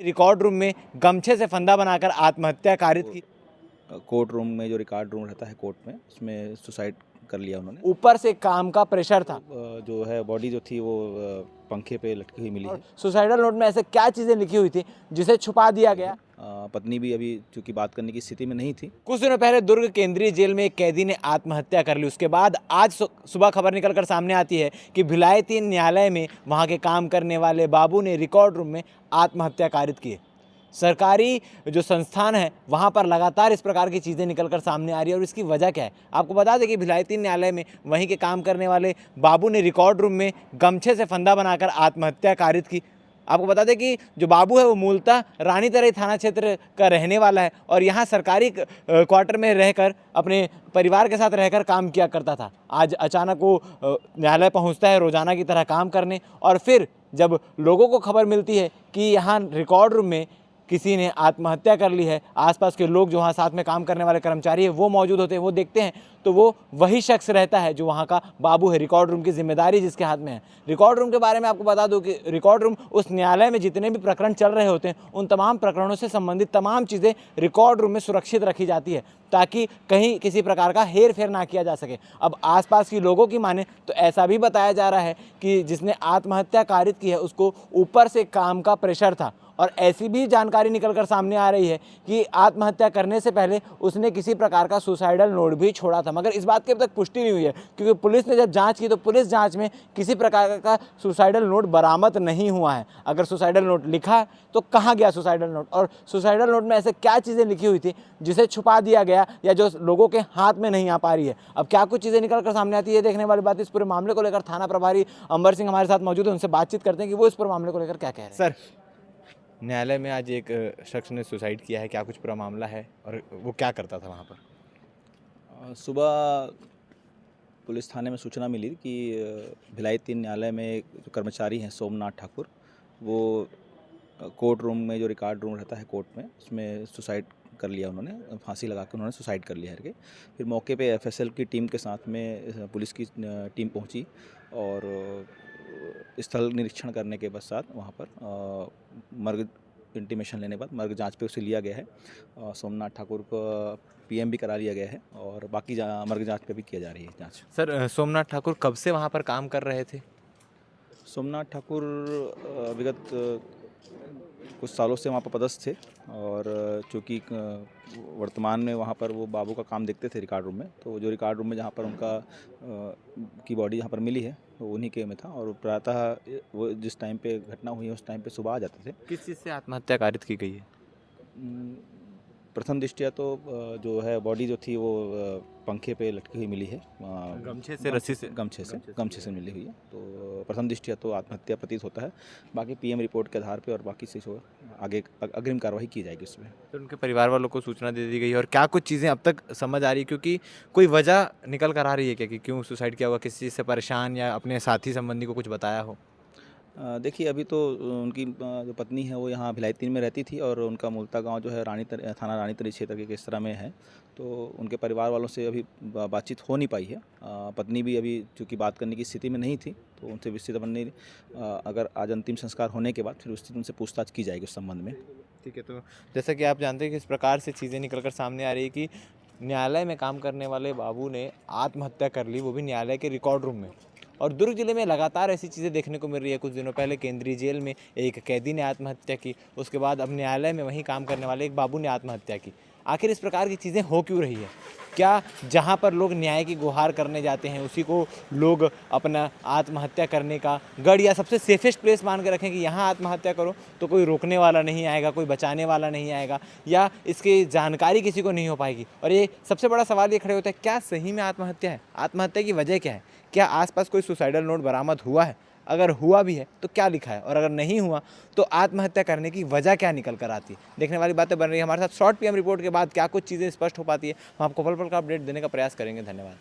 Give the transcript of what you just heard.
Record room में गमछे से फंदा बनाकर आत्महत्या कारित की। कोर्ट रूम में जो रिकॉर्ड रूम रहता है कोर्ट में, उसमें सुसाइड कर लिया उन्होंने। ऊपर से काम का प्रेशर था। जो है बॉडी जो थी वो पंखे पे लटकी हुई मिली है। सुसाइडल नोट में ऐसे क्या चीजें लिखी हुई थी जिसे छुपा दिया गया? पत्नी भी अभी चूंकि बात करने की स्थिति में नहीं थी। कुछ दिनों पहले दुर्ग केंद्रीय जेल में एक कैदी ने आत्महत्या कर ली। उसके बाद आज सुबह खबर निकलकर सामने आती है कि भिलाई 3 न्यायालय में वहां के काम करने वाले बाबू ने रिकॉर्ड रूम में आत्महत्या कारित की है। सरकारी जो संस्थान है वहां पर लगातार इस प्रकार की चीज़ें निकलकर सामने आ रही है और इसकी वजह क्या है आपको बता दें कि भिलाई 3 न्यायालय में वहीं के काम करने वाले बाबू ने रिकॉर्ड रूम में गमछे से फंदा बनाकर आत्महत्या कारित की। आपको बता दें कि जो बाबू है वो मूलतः रानीतरई थाना क्षेत्र का रहने वाला है और यहाँ सरकारी क्वार्टर में रहकर अपने परिवार के साथ रहकर काम किया करता था। आज अचानक वो न्यायालय पहुँचता है रोजाना की तरह काम करने और फिर जब लोगों को खबर मिलती है कि यहाँ रिकॉर्ड रूम में किसी ने आत्महत्या कर ली है, आसपास के लोग जो वहाँ साथ में काम करने वाले कर्मचारी हैं वो मौजूद होते हैं, वो देखते हैं तो वो वही शख्स रहता है जो वहाँ का बाबू है। रिकॉर्ड रूम की जिम्मेदारी जिसके हाथ में है। रिकॉर्ड रूम के बारे में आपको बता दूं कि रिकॉर्ड रूम उस न्यायालय में जितने भी प्रकरण चल रहे होते हैं उन तमाम प्रकरणों से संबंधित तमाम चीज़ें रिकॉर्ड रूम में सुरक्षित रखी जाती है ताकि कहीं किसी प्रकार का हेर फेर ना किया जा सके। अब आसपास की लोगों की माने तो ऐसा भी बताया जा रहा है कि जिसने आत्महत्या कारित की है उसको ऊपर से काम का प्रेशर था और ऐसी भी जानकारी निकलकर सामने आ रही है कि आत्महत्या करने से पहले उसने किसी प्रकार का सुसाइडल नोट भी छोड़ा था, मगर इस बात की अब तक पुष्टि नहीं हुई है क्योंकि पुलिस ने जब जांच की तो पुलिस जांच में किसी प्रकार का सुसाइडल नोट बरामद नहीं हुआ है। अगर सुसाइडल नोट लिखा तो कहाँ गया सुसाइडल नोट और सुसाइडल नोट में ऐसे क्या चीज़ें लिखी हुई थी जिसे छुपा दिया गया या जो लोगों के हाथ में नहीं आ पा रही है। अब क्या कुछ चीज़ें निकल कर सामने आती है देखने वाली बात। इस पूरे मामले को लेकर थाना प्रभारी अंबर सिंह हमारे साथ मौजूद है, उनसे बातचीत करते हैं कि वो इस पूरे मामले को लेकर क्या कह रहे हैं। सर, न्यायालय में आज एक शख्स ने सुसाइड किया है, क्या कुछ पूरा मामला है और वो क्या करता था वहाँ पर? सुबह पुलिस थाने में सूचना मिली कि भिलाई 3 न्यायालय में एक जो कर्मचारी हैं सोमनाथ ठाकुर, वो कोर्ट रूम में जो रिकॉर्ड रूम रहता है कोर्ट में, उसमें सुसाइड कर लिया उन्होंने, फांसी लगा के उन्होंने सुसाइड कर लिया है। फिर मौके पे एफएसएल की टीम के साथ में पुलिस की टीम पहुंची और स्थल निरीक्षण करने के पश्चात वहाँ पर मर्ग इंटीमेशन लेने के बाद मर्ग जांच पे उसे लिया गया है। सोमनाथ ठाकुर को पीएम भी करा लिया गया है और बाकी मर्ग जांच पे भी किया जा रही है जांच। सर, सोमनाथ ठाकुर कब से वहाँ पर काम कर रहे थे? सोमनाथ ठाकुर विगत कुछ सालों से वहाँ पर पदस्थ थे और चूँकि वर्तमान में वहाँ पर वो बाबू का काम देखते थे रिकॉर्ड रूम में, तो जो रिकॉर्ड रूम में जहाँ पर उनका की बॉडी जहाँ पर मिली है वो उन्हीं के में था और प्रातः वो जिस टाइम पे घटना हुई है उस टाइम पे सुबह आ जाते थे। किस चीज़ से आत्महत्या कारित की गई है? प्रथम दृष्टया तो जो है बॉडी जो थी वो पंखे पे लटकी हुई मिली है, गमछे से, रस्सी से? गमछे से मिली हुई है। तो प्रथम दृष्टया तो आत्महत्या प्रतीत होता है। बाकी पीएम रिपोर्ट के आधार पे और बाकी से जो आगे अग्रिम कार्रवाई की जाएगी उसमें। तो उनके परिवार वालों को सूचना दे दी गई और क्या कुछ चीज़ें अब तक समझ आ रही है क्योंकि कोई वजह निकल कर आ रही है क्या कि क्यों सुसाइड किया होगा, किसी चीज़ से परेशान या अपने साथी संबंधी को कुछ बताया हो? देखिए अभी तो उनकी जो पत्नी है वो यहाँ भिलाई 3 में रहती थी और उनका मूलतः गांव जो है थाना रानीतरई क्षेत्र के किस तरह में है, तो उनके परिवार वालों से अभी बातचीत हो नहीं पाई है। पत्नी भी अभी चूँकि बात करने की स्थिति में नहीं थी तो उनसे विस्तृत बनने अगर आज अंतिम संस्कार होने के बाद फिर उस उनसे पूछताछ की जाएगी उस संबंध में। ठीक है, तो जैसा कि आप जानते हैं कि इस प्रकार से चीज़ें निकल कर सामने आ रही है कि न्यायालय में काम करने वाले बाबू ने आत्महत्या कर ली, वो भी न्यायालय के रिकॉर्ड रूम में। और दुर्ग जिले में लगातार ऐसी चीज़ें देखने को मिल रही है। कुछ दिनों पहले केंद्रीय जेल में एक कैदी ने आत्महत्या की, उसके बाद अब न्यायालय में वहीं काम करने वाले एक बाबू ने आत्महत्या की। आखिर इस प्रकार की चीज़ें हो क्यों रही है? क्या जहाँ पर लोग न्याय की गुहार करने जाते हैं उसी को लोग अपना आत्महत्या करने का गढ़ या सबसे सेफेस्ट प्लेस मान के रखें कि यहाँ आत्महत्या करो तो कोई रोकने वाला नहीं आएगा, कोई बचाने वाला नहीं आएगा या इसकी जानकारी किसी को नहीं हो पाएगी? और ये सबसे बड़ा सवाल ये खड़े होता है, क्या सही में आत्महत्या है? आत्महत्या की वजह क्या है? क्या आसपास कोई सुसाइडल नोट बरामद हुआ है? अगर हुआ भी है तो क्या लिखा है और अगर नहीं हुआ तो आत्महत्या करने की वजह क्या निकल कर आती है? देखने वाली बातें बन रही है। हमारे साथ शॉर्ट पीएम रिपोर्ट के बाद क्या कुछ चीज़ें स्पष्ट हो पाती है हम आपको पल पल का अपडेट देने का प्रयास करेंगे। धन्यवाद।